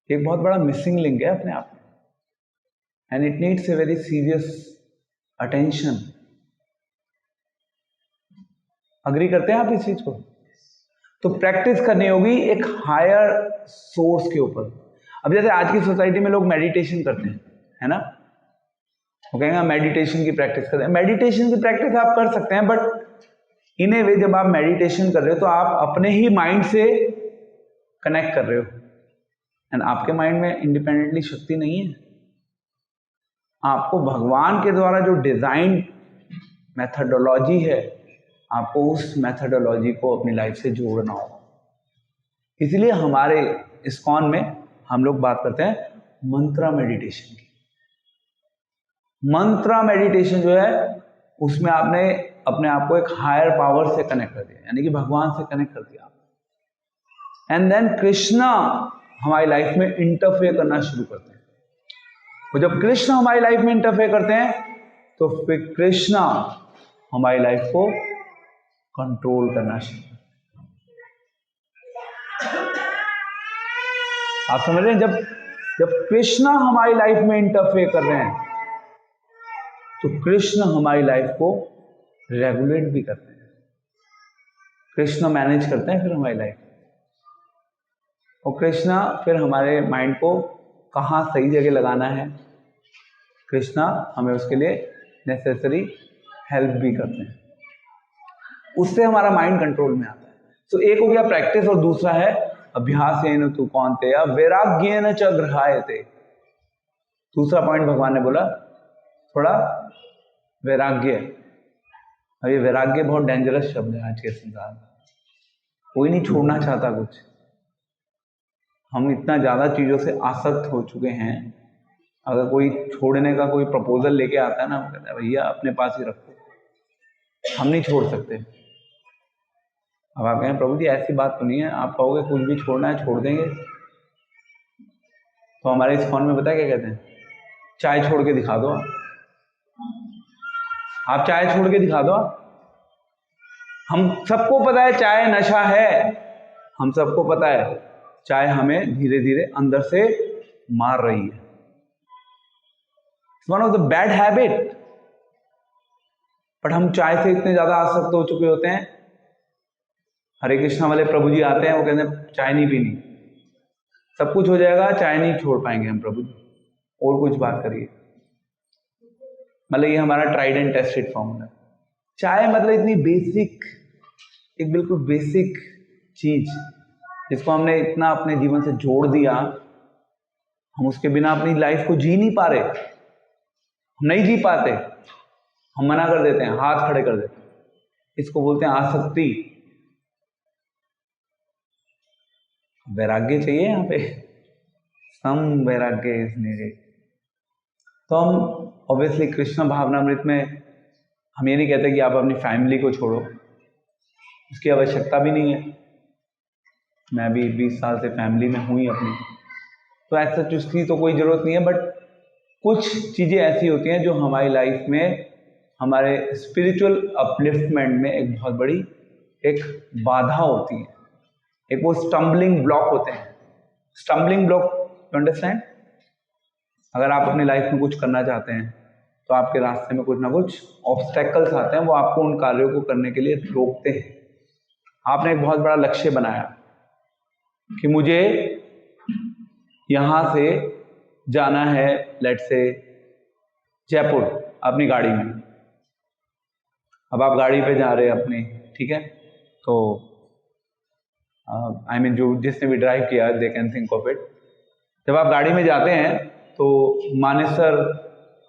एक बहुत बड़ा मिसिंग लिंक है अपने आप में, and it needs a very serious attention. Agree करते हैं आप इस चीज को? तो प्रैक्टिस करनी होगी एक हायर सोर्स के ऊपर। अब जैसे आज की सोसाइटी में लोग मेडिटेशन करते हैं, है ना, वो कहेंगे मेडिटेशन की प्रैक्टिस करते हैं। मेडिटेशन की प्रैक्टिस आप कर सकते हैं, बट इन ए वे जब आप मेडिटेशन कर रहे हो तो आप अपने ही माइंड से कनेक्ट कर रहे हो, एंड आपके माइंड में इंडिपेंडेंटली शक्ति नहीं है। आपको भगवान के द्वारा जो डिजाइन मेथडोलॉजी है, आपको उस मेथडोलॉजी को अपनी लाइफ से जोड़ना होगा। इसलिए हमारे इस्कॉन में हम लोग बात करते हैं मंत्रा मेडिटेशन की। मंत्रा मेडिटेशन जो है उसमें आपने अपने आप को एक हायर पावर से कनेक्ट कर दिया, यानी कि भगवान से कनेक्ट कर दिया, एंड देन कृष्णा हमारी लाइफ में इंटरफेयर करना शुरू करते हैं। और जब कृष्ण हमारी लाइफ में इंटरफेयर करते हैं तो फिर कृष्णा हमारी लाइफ को कंट्रोल करना शुरू करते हैं। आप समझ रहे हैं? जब कृष्णा हमारी लाइफ में इंटरफेयर कर रहे हैं तो कृष्ण हमारी लाइफ को रेगुलेट भी करते हैं, कृष्ण मैनेज करते हैं फिर हमारी लाइफ, और कृष्णा फिर हमारे माइंड को कहाँ सही जगह लगाना है, कृष्णा हमें उसके लिए नेसेसरी हेल्प भी करते हैं। उससे हमारा माइंड कंट्रोल में आता है। तो एक हो गया प्रैक्टिस, और दूसरा है अभ्यासेन तु कौन्तेय वैराग्येन च गृह्यते। दूसरा पॉइंट भगवान ने बोला थोड़ा वैराग्य। अब ये वैराग्य बहुत डेंजरस शब्द है आज के संसार में। कोई नहीं छोड़ना चाहता कुछ। हम इतना ज्यादा चीजों से आसक्त हो चुके हैं, अगर कोई छोड़ने का कोई प्रपोजल लेके आता है ना, वो कहता है भैया अपने पास ही रखो, हम नहीं छोड़ सकते। अब आप कहें प्रभु जी ऐसी बात तो नहीं है, आप कहोगे कुछ भी छोड़ना है छोड़ देंगे, तो हमारे इस्कॉन में पता है क्या कहते हैं? चाय छोड़ के दिखा दो, आप चाय छोड़ के दिखा दो। हम सबको पता है चाय नशा है, हम सबको पता है चाय हमें धीरे धीरे अंदर से मार रही है। One of the bad habit, but हम चाय से इतने ज्यादा आसक्त हो चुके होते हैं। हरे कृष्णा वाले प्रभु जी आते हैं, वो कहते हैं चाय नहीं पीनी, सब कुछ हो जाएगा, चाय नहीं छोड़ पाएंगे हम प्रभु जी, और कुछ बात करिए। मतलब ये हमारा ट्राइड एंड टेस्टेड फॉर्मूला। चाय मतलब इतनी बेसिक, एक बिल्कुल बेसिक चीज जिसको हमने इतना अपने जीवन से जोड़ दिया, हम उसके बिना अपनी लाइफ को जी नहीं पा रहे, हम नहीं जी पाते, हम मना कर देते हैं, हाथ खड़े कर देते हैं। इसको बोलते हैं आसक्ति। वैराग्य चाहिए यहाँ पे, सम वैराग्य इज नीडेड। तो हम ऑब्वियसली कृष्ण भावनामृत में हम ये नहीं कहते कि आप अपनी फैमिली को छोड़ो, उसकी आवश्यकता भी नहीं है। मैं भी 20 साल से फैमिली में हूँ ही अपनी, तो ऐसा उसकी तो कोई ज़रूरत नहीं है। बट कुछ चीज़ें ऐसी होती हैं जो हमारी लाइफ में हमारे स्पिरिचुअल अपलिफ्टमेंट में एक बहुत बड़ी एक बाधा होती है, एक वो स्टम्बलिंग ब्लॉक होते हैं। Stumbling block, you understand? अगर आप अपनी लाइफ में कुछ करना चाहते हैं तो आपके रास्ते में कुछ ना कुछ ऑब्स्टेकल्स आते हैं, वो आपको उन कार्यों को करने के लिए रोकते हैं। आपने एक बहुत बड़ा लक्ष्य बनाया कि मुझे यहां से जाना है, लेट्स से जयपुर, अपनी गाड़ी में। अब आप गाड़ी पे जा रहे हैं अपनी, ठीक है, तो आई मीन जो जिसने भी ड्राइव किया they can think of it. जब आप गाड़ी में जाते हैं तो मानेसर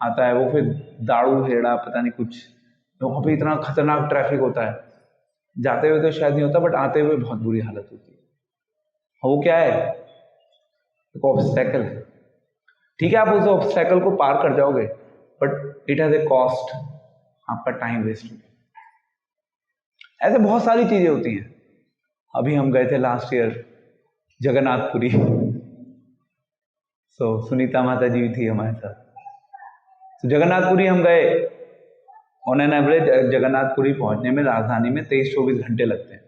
आता है, वो फिर दाड़ू हेड़ा पता नहीं कुछ, वहाँ पे इतना खतरनाक ट्रैफिक होता है। जाते हुए तो शायद नहीं होता, बट आते हुए बहुत बुरी हालत होती है। और वो क्या है? एक ऑब्स्टेकल है। ठीक है, आप उस ऑब्स्टेकल को पार कर जाओगे, but it has a cost, आपका टाइम वेस्ट होगा। ऐसे बहुत सारी चीजें होती हैं। अभी हम गए थे लास्ट ईयर जगन्नाथपुरी, सुनीता माता जी थी हमारे साथ। तो जगन्नाथपुरी हम गए, ऑन एन एवरेज जगन्नाथपुरी पहुंचने में राजधानी में 23-24 घंटे लगते हैं।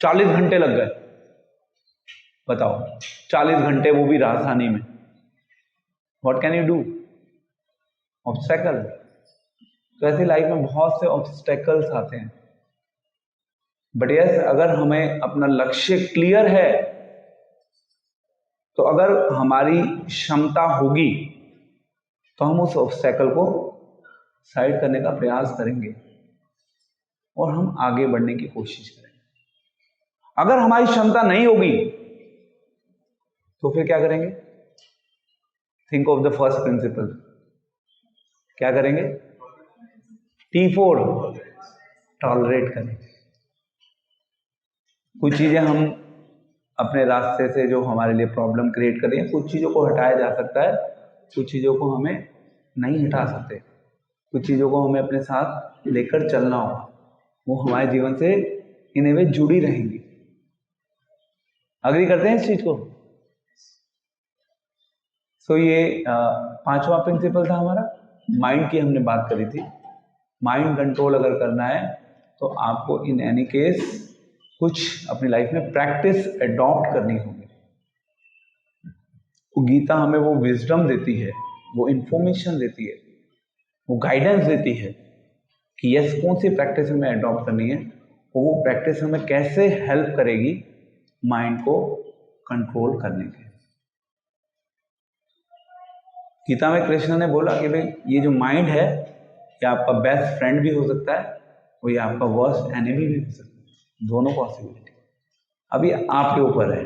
40 घंटे लग गए, बताओ 40 घंटे, वो भी राजधानी में। What can you do? Obstacle. तो ऐसे लाइफ में बहुत से ऑब्स्टेकल्स आते हैं, बट यस, अगर हमें अपना लक्ष्य क्लियर है, तो अगर हमारी क्षमता होगी तो हम उस ऑब्स्टेकल को साइड करने का प्रयास करेंगे और हम आगे बढ़ने की कोशिश करेंगे। अगर हमारी क्षमता नहीं होगी तो फिर क्या करेंगे? Think of the first principle. क्या करेंगे? T4, टॉलरेट करेंगे। कुछ चीजें हम अपने रास्ते से जो हमारे लिए प्रॉब्लम क्रिएट कर रही हैं, कुछ चीजों को हटाया जा सकता है, कुछ चीजों को हमें नहीं हटा सकते। कुछ चीजों को हमें अपने साथ लेकर चलना होगा, वो हमारे जीवन से इन ए वे जुड़ी रहेंगी। अग्री करते हैं इस चीज को? सो ये 5वां प्रिंसिपल था हमारा। माइंड की हमने बात करी थी। माइंड कंट्रोल अगर करना है तो आपको इन एनी केस कुछ अपनी लाइफ में प्रैक्टिस अडॉप्ट करनी होगी। वो गीता हमें वो विजडम देती है, वो इंफॉर्मेशन देती है, वो गाइडेंस देती है कि यस, कौन सी प्रैक्टिस हमें अडॉप्ट करनी है, और वो प्रैक्टिस हमें कैसे हेल्प करेगी माइंड को कंट्रोल करने के। गीता में कृष्ण ने बोला कि भाई ये जो माइंड है, ये आपका बेस्ट फ्रेंड भी हो सकता है और ये आपका वर्स्ट एनिमी भी हो सकता है, दोनों पॉसिबिलिटी। अभी आपके ऊपर है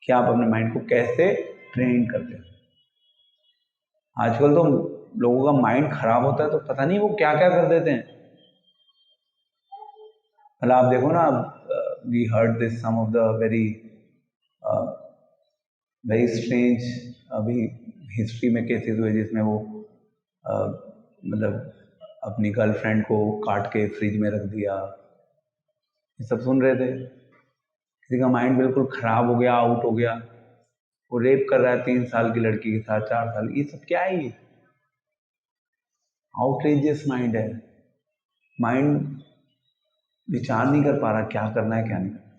कि आप अपने माइंड को कैसे ट्रेन करते हैं। आजकल तो लोगों का माइंड खराब होता है तो पता नहीं वो क्या क्या कर देते हैं। मतलब आप देखो ना, we heard this some of the very strange अभी हिस्ट्री में केसेस हुए जिसमें वो मतलब अपनी गर्लफ्रेंड को काट के फ्रिज में रख दिया। ये सब सुन रहे थे। किसी का माइंड बिल्कुल खराब हो गया, आउट हो गया, वो रेप कर रहा है 3 साल की लड़की के साथ, 4 साल। ये सब क्या है? ये आउटरेजियस माइंड है। माइंड विचार नहीं कर पा रहा क्या करना है क्या नहीं करना।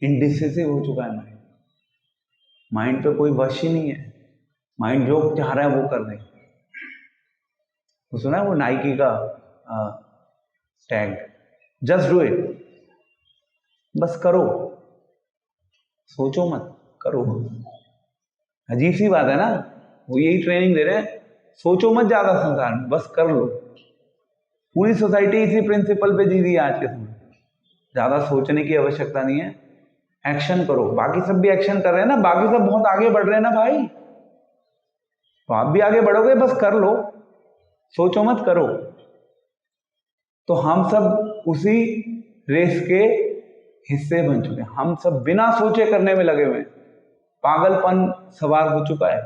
इनडिसिसिव हो चुका है माइंड। माइंड पे कोई वश ही नहीं है। माइंड जो चाह रहा है वो कर रहे। वो सुना है वो नाइकी का टैग, जस्ट डू इट, बस करो, सोचो मत, करो। अजीब सी बात है ना, वो यही ट्रेनिंग दे रहे हैं, सोचो मत ज्यादा संसार में, बस कर लो। पूरी सोसाइटी इसी प्रिंसिपल पे जी रही है आज के समय। ज्यादा सोचने की आवश्यकता नहीं है, एक्शन करो। बाकी सब भी एक्शन कर रहे हैं ना, बाकी सब बहुत आगे बढ़ रहे हैं ना भाई, तो आप भी आगे बढ़ोगे, बस कर लो, सोचो मत, करो। तो हम सब उसी रेस के हिस्से बन चुके हैं। हम सब बिना सोचे करने में लगे हुए हैं। पागलपन सवार हो चुका है।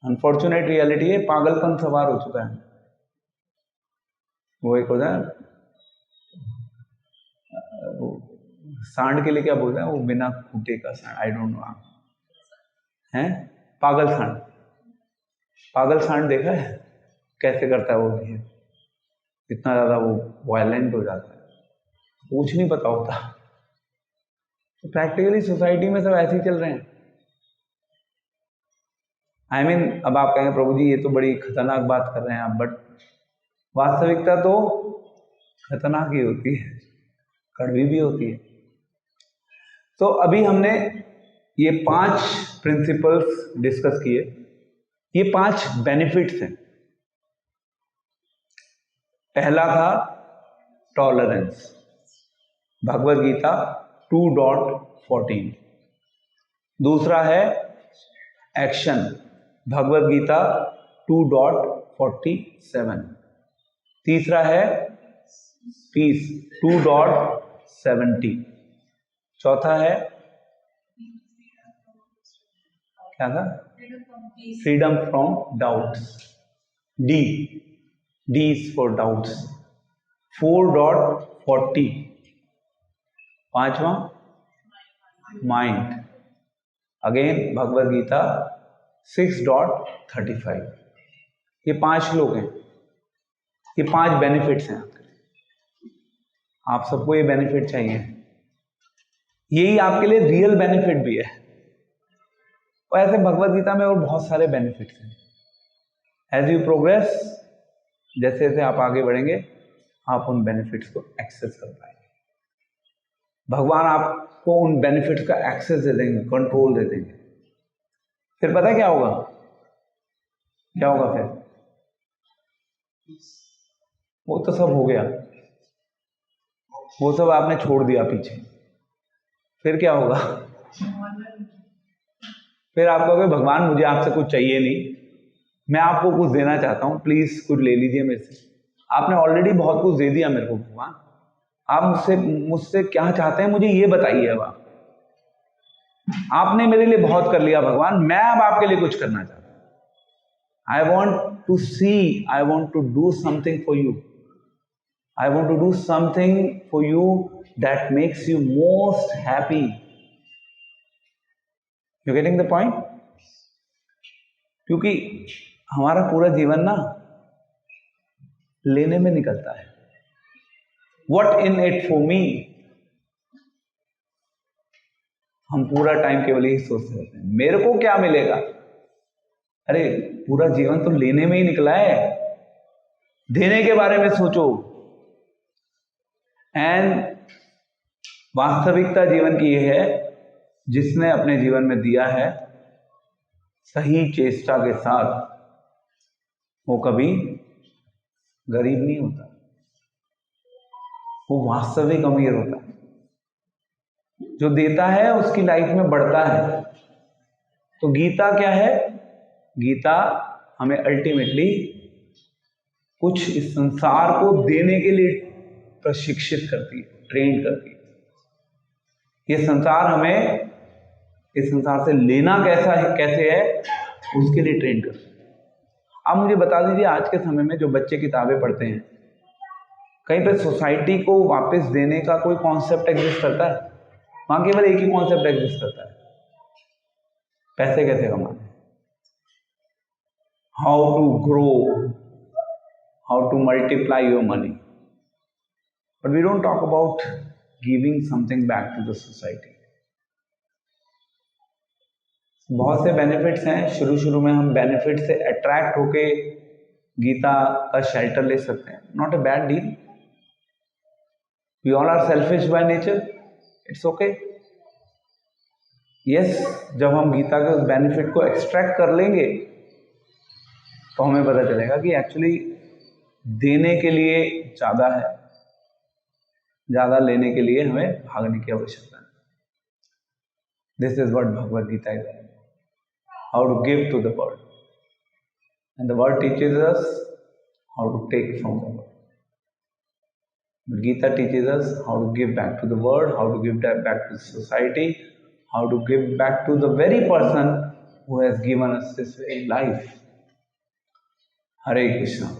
अनफॉर्चुनेट रियलिटी है, पागलपन सवार हो चुका है। वो एक होता है, सांड के लिए क्या बोलते हैं वो, बिना खूंटे का सांड, आई डोंट नो है, पागल सांड। पागल सांड देखा है कैसे करता है वो बिहेव? इतना ज्यादा वो वायलेंट हो जाता है, कुछ नहीं पता होता। तो प्रैक्टिकली सोसाइटी में सब ऐसे ही चल रहे हैं। आई मीन, अब आप कहेंगे प्रभु जी ये तो बड़ी खतरनाक बात कर रहे हैं आप, बट वास्तविकता तो खतरनाक ही होती है, कड़वी भी होती है। तो अभी हमने ये 5 प्रिंसिपल्स डिस्कस किए। ये 5 बेनिफिट्स हैं। पहला था टॉलरेंस, भगवद गीता 2.14। दूसरा है एक्शन, भगवद गीता 2.47। तीसरा है पीस 2.70। चौथा है क्या था? Freedom from doubts, D is for doubts. 4.40। पांचवा माइंड, अगेन भगवद गीता 6.35। ये 5 श्लोक हैं, ये 5 बेनिफिट्स हैं आपके लिए। आप सबको ये बेनिफिट चाहिए, यही आपके लिए रियल बेनिफिट भी है। और ऐसे भगवत गीता में और बहुत सारे बेनिफिट्स हैं। एज यू प्रोग्रेस, जैसे जैसे आप आगे बढ़ेंगे, आप उन बेनिफिट्स को एक्सेस कर पाएंगे। भगवान आपको उन बेनिफिट्स का एक्सेस दे देंगे, कंट्रोल दे देंगे। फिर पता है क्या होगा? क्या होगा फिर? वो तो सब हो गया, वो सब आपने छोड़ दिया पीछे। फिर क्या होगा? फिर आप कहोगे भगवान मुझे आपसे कुछ चाहिए नहीं, मैं आपको कुछ देना चाहता हूं, प्लीज कुछ ले लीजिए मेरे से। आपने ऑलरेडी बहुत कुछ दे दिया मेरे को भगवान, आप मुझसे क्या चाहते हैं मुझे ये बताइए। अब आपने मेरे लिए बहुत कर लिया भगवान, मैं अब आपके लिए कुछ करना चाहता हूं। I want to see, I want to do something for you, I want to do something for you that makes you most happy. You getting the point? क्योंकि हमारा पूरा जीवन ना लेने में निकलता है। What in it for me? हम पूरा टाइम केवल यही सोचते रहते हैं, मेरे को क्या मिलेगा। अरे पूरा जीवन तो लेने में ही निकला है, देने के बारे में सोचो। एंड वास्तविकता जीवन की यह है, जिसने अपने जीवन में दिया है सही चेष्टा के साथ, वो कभी गरीब नहीं होता, वो वास्तविक अमीर होता है। जो देता है उसकी लाइफ में बढ़ता है। तो गीता क्या है? गीता हमें अल्टीमेटली कुछ इस संसार को देने के लिए प्रशिक्षित करती है, ट्रेन करती है। ये संसार हमें इस संसार से लेना कैसे है उसके लिए ट्रेन करती है। अब मुझे बता दीजिए, आज के समय में जो बच्चे किताबें पढ़ते हैं, कहीं पे सोसाइटी को वापस देने का कोई कॉन्सेप्ट एग्जिस्ट करता है? वहां केवल एक ही कॉन्सेप्ट एग्जिस्ट करता है, पैसे कैसे कमाने, how to grow, how to multiply your money. But we don't talk about giving something back to the society. बहुत से बेनिफिट्स हैं। शुरू में हम बेनिफिट से अट्रैक्ट होके गीता का शेल्टर ले सकते हैं, not a bad deal. We all are selfish by nature, it's okay. Yes, जब हम गीता के उस बेनिफिट को एक्सट्रैक्ट कर लेंगे तो हमें पता चलेगा कि एक्चुअली देने के लिए ज़्यादा है, ज़्यादा लेने के लिए हमें भागने की आवश्यकता है। This is what Bhagavad Gita is, how to give to the world, and the world teaches us how to take from the world. But Gita teaches us how to give back to the world, how to give that back to society, how to give back to the very person who has given us this very life. Hare Krishna.